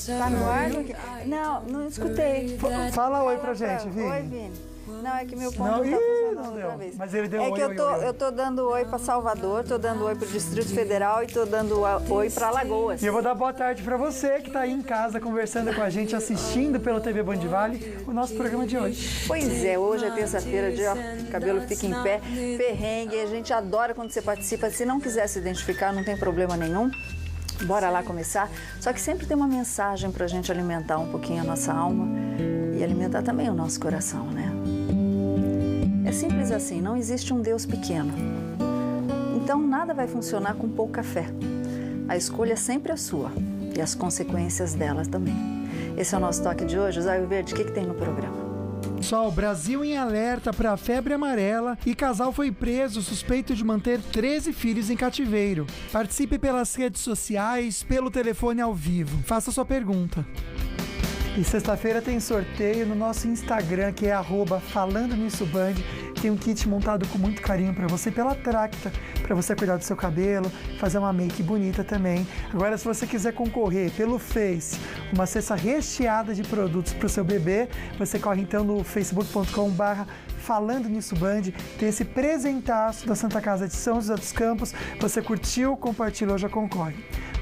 Tá no ar? Não escutei. Fala oi pra gente, Vini. Oi, Vini. Não, é que meu ponto não tá funcionando outra vez. Mas ele deu oi, eu tô dando oi pra Salvador, tô dando oi pro Distrito Federal e tô dando oi pra Alagoas. E eu vou dar boa tarde pra você que tá aí em casa conversando com a gente, assistindo pelo TV Band Vale o nosso programa de hoje. Pois é, hoje é terça-feira, dia cabelo fica em pé, perrengue, a gente adora quando você participa. Se não quiser se identificar, não tem problema nenhum. Bora lá começar. Só que sempre tem uma mensagem pra gente alimentar um pouquinho a nossa alma e alimentar também o nosso coração, né? É simples assim, não existe um Deus pequeno. Então nada vai funcionar com pouca fé. A escolha sempre é sua e as consequências dela também. Esse é o nosso toque de hoje. Zóio Verde, o que tem no programa? Pessoal, Brasil em alerta para a febre amarela e casal foi preso suspeito de manter 13 filhos em cativeiro. Participe pelas redes sociais, pelo telefone ao vivo. Faça sua pergunta. E sexta-feira tem sorteio no nosso Instagram, que é @FalandoNissoBand. Tem um kit montado com muito carinho para você pela Tracta, para você cuidar do seu cabelo, fazer uma make bonita também. Agora, se você quiser concorrer pelo Face, uma cesta recheada de produtos para o seu bebê, você corre então no facebook.com/FalandoNissoBand. Tem esse presentaço da Santa Casa de São José dos Campos. Você curtiu, compartilhou, já concorre.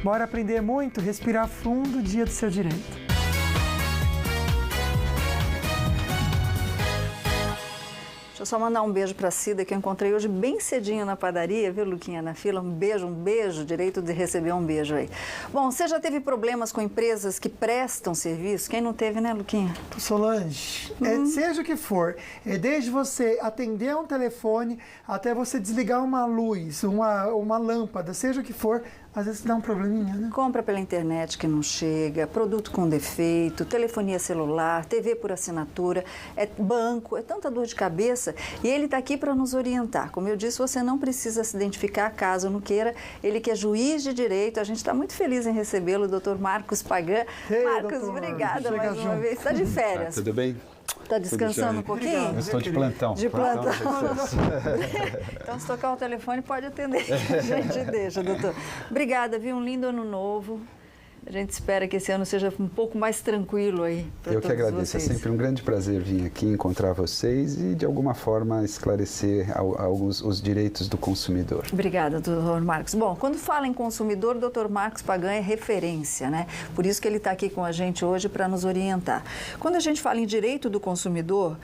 Bora aprender muito? Respirar fundo, dia do seu direito. Deixa eu só mandar um beijo para a Cida, que eu encontrei hoje bem cedinho na padaria, viu, Luquinha, na fila? Um beijo, direito de receber um beijo aí. Bom, você já teve problemas com empresas que prestam serviço? Quem não teve, né, Luquinha? Solange, seja o que for, desde você atender um telefone até você desligar uma luz, uma lâmpada, seja o que for, às vezes dá um probleminha, né? Compra pela internet que não chega, produto com defeito, telefonia celular, TV por assinatura, banco, tanta dor de cabeça. E ele está aqui para nos orientar. Como eu disse, você não precisa se identificar caso não queira. Ele que é juiz de direito, a gente está muito feliz em recebê-lo, o doutor Marcos Pagan. Marcos, doutor, obrigada mais uma vez. Está de férias. Tudo bem? Está descansando um pouquinho? Eu estou de plantão. De plantão. Então, se tocar o telefone, pode atender. A gente deixa, doutor. Obrigada, viu? Um lindo ano novo. A gente espera que esse ano seja um pouco mais tranquilo aí para todos vocês. Eu que agradeço. É sempre um grande prazer vir aqui encontrar vocês e, de alguma forma, esclarecer os direitos do consumidor. Obrigada, doutor Marcos. Bom, quando fala em consumidor, o doutor Marcos Pagan é referência, né? Por isso que ele está aqui com a gente hoje para nos orientar. Quando a gente fala em direito do consumidor,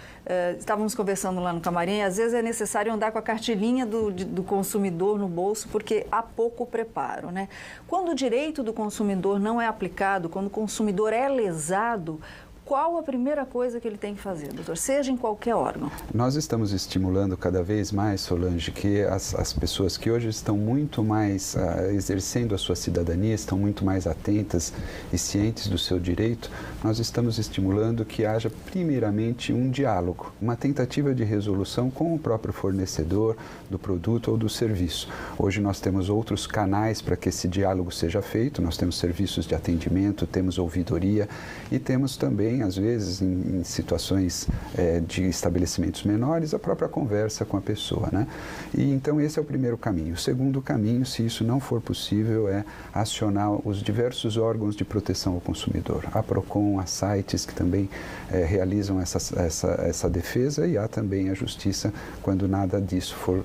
estávamos conversando lá no camarim, às vezes é necessário andar com a cartilinha do consumidor no bolso, porque há pouco preparo, né? Quando o direito do consumidor não é aplicado, quando o consumidor é lesado, qual a primeira coisa que ele tem que fazer, doutor? Seja em qualquer órgão. Nós estamos estimulando cada vez mais, Solange, que as pessoas que hoje estão muito mais exercendo a sua cidadania, estão muito mais atentas e cientes do seu direito, nós estamos estimulando que haja primeiramente um diálogo, uma tentativa de resolução com o próprio fornecedor do produto ou do serviço. Hoje nós temos outros canais para que esse diálogo seja feito, nós temos serviços de atendimento, temos ouvidoria e temos também, às vezes, em situações de estabelecimentos menores, a própria conversa com a pessoa, né? E então esse é o primeiro caminho. O segundo caminho, se isso não for possível, é acionar os diversos órgãos de proteção ao consumidor. A Procon, há sites que também realizam essa defesa e há também a Justiça quando nada disso for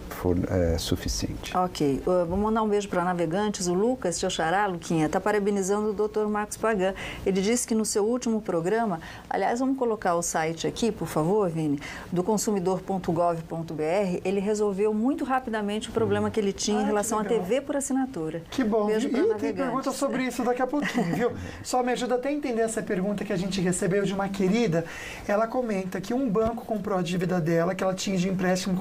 suficiente. Ok. Vou mandar um beijo para Navegantes. O Lucas, seu xará, Luquinha, está parabenizando o doutor Marcos Pagan. Ele disse que no seu último programa, aliás, vamos colocar o site aqui, por favor, Vini, do consumidor.gov.br, ele resolveu muito rapidamente o problema que ele tinha em relação à TV por assinatura. Que bom. Beijo para Navegantes. Tem pergunta sobre isso daqui a pouquinho, viu? Só me ajuda até a entender essa pergunta que a gente recebeu de uma querida. Ela comenta que um banco comprou a dívida dela, que ela tinha de empréstimo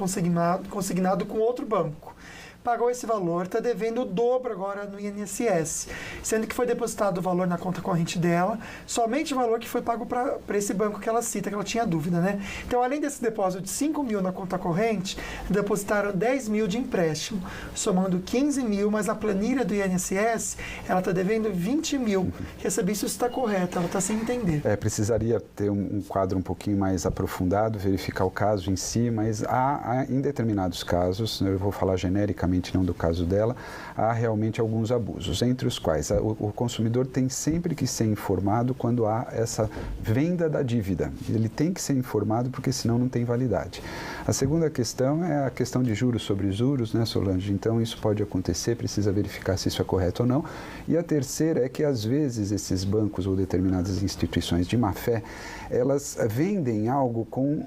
consignado com outro banco. Pagou esse valor, está devendo o dobro agora no INSS, sendo que foi depositado o valor na conta corrente dela, somente o valor que foi pago para esse banco que ela cita, que ela tinha dúvida, né? Então, além desse depósito de 5 mil na conta corrente, depositaram 10 mil de empréstimo, somando 15 mil, mas a planilha do INSS, ela está devendo 20 mil. Quer saber se isso está correto, ela está sem entender. Precisaria ter um quadro um pouquinho mais aprofundado, verificar o caso em si, mas há em determinados casos, eu vou falar genericamente obviamente não do caso dela, há realmente alguns abusos, entre os quais o consumidor tem sempre que ser informado quando há essa venda da dívida. Ele tem que ser informado porque senão não tem validade. A segunda questão é a questão de juros sobre juros, né, Solange? Então isso pode acontecer, precisa verificar se isso é correto ou não. E a terceira é que às vezes esses bancos ou determinadas instituições de má fé, elas vendem algo com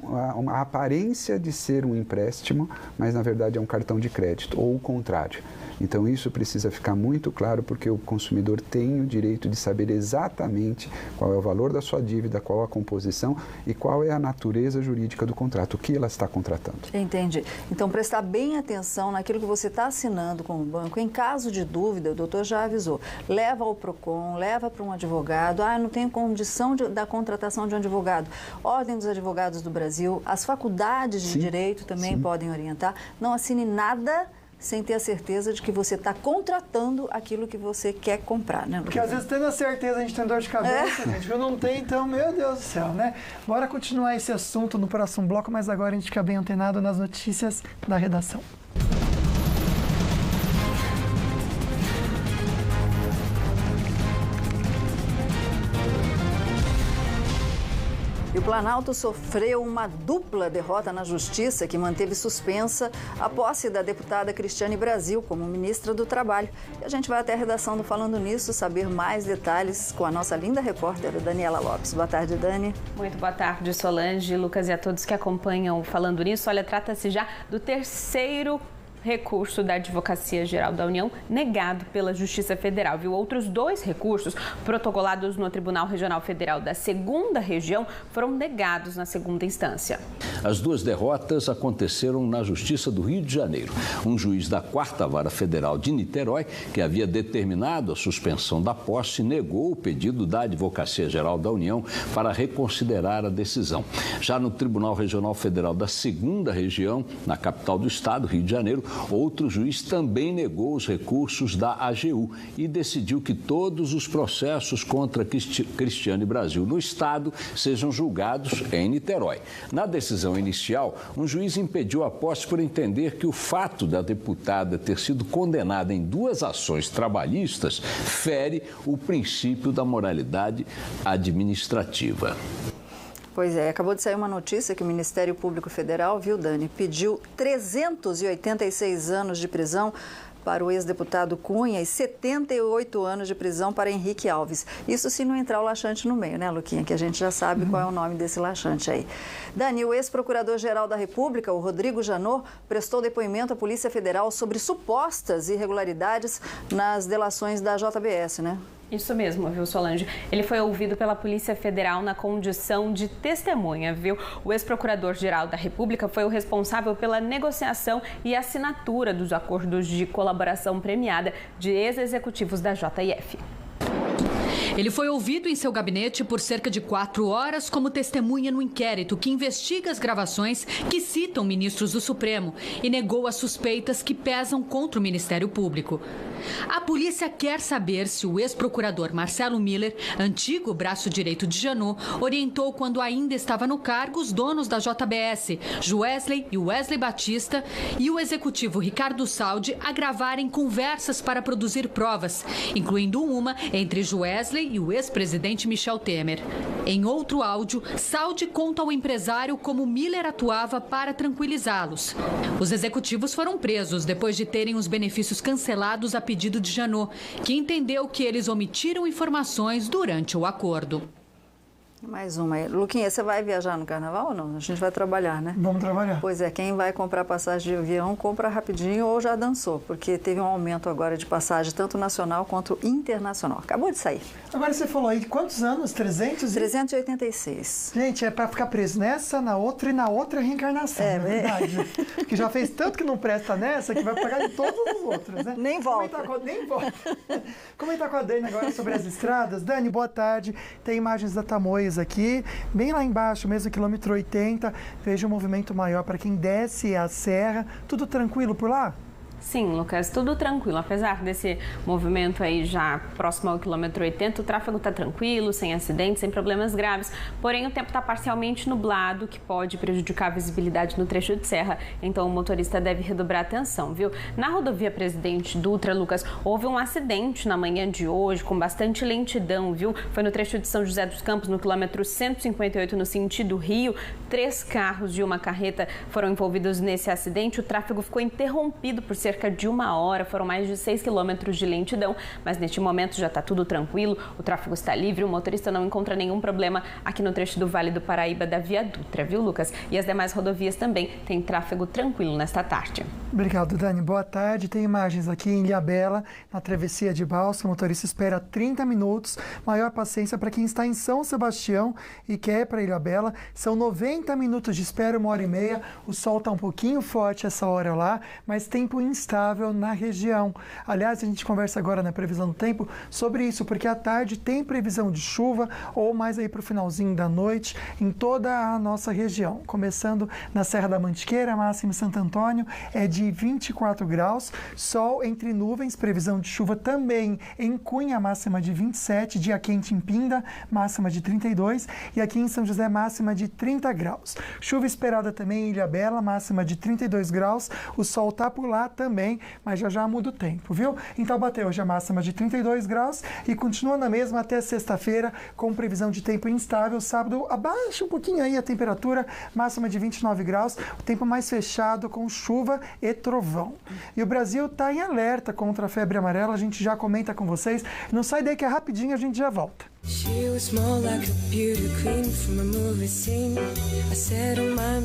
a aparência de ser um empréstimo, mas na verdade é um cartão de crédito, ou o contrário. Então isso precisa ficar muito claro, porque o consumidor tem o direito de saber exatamente qual é o valor da sua dívida, qual a composição e qual é a natureza jurídica do contrato, o que ela está contratando. Entendi. Então prestar bem atenção naquilo que você está assinando com o banco. Em caso de dúvida, o doutor já avisou, leva ao PROCON, leva para um advogado. Não tenho condição da contratação de um advogado. Ordem dos Advogados do Brasil, as faculdades de direito também podem orientar. Não assine nada sem ter a certeza de que você está contratando aquilo que você quer comprar, né, Lucas? Porque às vezes tendo a certeza a gente tem dor de cabeça, gente, eu não tenho, então, meu Deus do céu, né? Bora continuar esse assunto no próximo bloco, mas agora a gente fica bem antenado nas notícias da redação. O Planalto sofreu uma dupla derrota na Justiça, que manteve suspensa a posse da deputada Cristiane Brasil como ministra do Trabalho. E a gente vai até a redação do Falando Nisso saber mais detalhes com a nossa linda repórter, Daniela Lopes. Boa tarde, Dani. Muito boa tarde, Solange, Lucas e a todos que acompanham o Falando Nisso. Olha, trata-se já do terceiro recurso da Advocacia Geral da União negado pela Justiça Federal, viu? Outros 2 recursos protocolados no Tribunal Regional Federal da 2ª Região foram negados na 2ª instância. As 2 derrotas aconteceram na Justiça do Rio de Janeiro. Um juiz da 4ª Vara Federal de Niterói, que havia determinado a suspensão da posse, negou o pedido da Advocacia Geral da União para reconsiderar a decisão. Já no Tribunal Regional Federal da 2ª Região, na capital do estado, Rio de Janeiro, outro juiz também negou os recursos da AGU e decidiu que todos os processos contra Cristiane Brasil no estado sejam julgados em Niterói. Na decisão inicial, um juiz impediu a posse por entender que o fato da deputada ter sido condenada em 2 ações trabalhistas fere o princípio da moralidade administrativa. Pois é, acabou de sair uma notícia que o Ministério Público Federal, viu, Dani, pediu 386 anos de prisão para o ex-deputado Cunha e 78 anos de prisão para Henrique Alves. Isso se não entrar o laxante no meio, né, Luquinha? Que a gente já sabe qual é o nome desse laxante aí. Dani, o ex-procurador-geral da República, o Rodrigo Janot, prestou depoimento à Polícia Federal sobre supostas irregularidades nas delações da JBS, né? Isso mesmo, viu, Solange? Ele foi ouvido pela Polícia Federal na condição de testemunha, viu? O ex-procurador-geral da República foi o responsável pela negociação e assinatura dos acordos de colaboração premiada de ex-executivos da JF. Ele foi ouvido em seu gabinete por cerca de 4 horas como testemunha no inquérito que investiga as gravações que citam ministros do Supremo e negou as suspeitas que pesam contra o Ministério Público. A polícia quer saber se o ex-procurador Marcelo Miller, antigo braço direito de Janot, orientou quando ainda estava no cargo os donos da JBS, Joesley e Wesley Batista, e o executivo Ricardo Saldi a gravarem conversas para produzir provas, incluindo uma entre Joesley e o ex-presidente Michel Temer. Em outro áudio, Saldi conta ao empresário como Miller atuava para tranquilizá-los. Os executivos foram presos depois de terem os benefícios cancelados a pedido de Janot, que entendeu que eles omitiram informações durante o acordo. Mais uma aí. Luquinha, você vai viajar no carnaval ou não? A gente vai trabalhar, né? Vamos trabalhar. Pois é, quem vai comprar passagem de avião, compra rapidinho ou já dançou, porque teve um aumento agora de passagem, tanto nacional quanto internacional. Acabou de sair. Agora você falou aí, quantos anos? 300? 386. Gente, é para ficar preso nessa, na outra e na outra reencarnação, é verdade. Que já fez tanto que não presta nessa, que vai pagar de todos os outros, né? Nem volta. Nem volta. Comentar com a Dani agora sobre as estradas. Dani, boa tarde. Tem imagens da Tamoios aqui, bem lá embaixo, mesmo quilômetro 80, veja um movimento maior para quem desce a serra. Tudo tranquilo por lá? Sim, Lucas, tudo tranquilo. Apesar desse movimento aí já próximo ao quilômetro 80, o tráfego está tranquilo, sem acidentes, sem problemas graves. Porém, o tempo está parcialmente nublado, que pode prejudicar a visibilidade no trecho de serra. Então, o motorista deve redobrar atenção, viu? Na rodovia Presidente Dutra, Lucas, houve um acidente na manhã de hoje, com bastante lentidão, viu? Foi no trecho de São José dos Campos, no quilômetro 158, no sentido Rio. 3 carros e uma carreta foram envolvidos nesse acidente. O tráfego ficou interrompido por cerca de 1 hora, foram mais de 6 quilômetros de lentidão, mas neste momento já está tudo tranquilo, o tráfego está livre, o motorista não encontra nenhum problema aqui no trecho do Vale do Paraíba da Via Dutra, viu, Lucas? E as demais rodovias também têm tráfego tranquilo nesta tarde. Obrigado, Dani. Boa tarde. Tem imagens aqui em Ilhabela, na travessia de balsa. O motorista espera 30 minutos. Maior paciência para quem está em São Sebastião e quer ir para Ilhabela. São 90 minutos de espera, 1h30. O sol está um pouquinho forte essa hora lá, mas tempo instável na região. Aliás, a gente conversa agora na previsão do tempo sobre isso, porque à tarde tem previsão de chuva ou mais aí para o finalzinho da noite em toda a nossa região. Começando na Serra da Mantiqueira, máxima em Santo Antônio é de 24 graus, sol entre nuvens, previsão de chuva também em Cunha, máxima de 27, dia quente em Pinda, máxima de 32 e aqui em São José, máxima de 30 graus. Chuva esperada também em Ilhabela, máxima de 32 graus, o sol tá por lá também, mas já muda o tempo, viu? Em Taubaté hoje a máxima de 32 graus e continua na mesma até sexta-feira com previsão de tempo instável, sábado abaixa um pouquinho aí a temperatura, máxima de 29 graus, o tempo mais fechado com chuva e trovão. E o Brasil está em alerta contra a febre amarela, a gente já comenta com vocês. Não sai daí que é rapidinho, a gente já volta. She was more like a beauty queen from a movie scene. I said, oh, my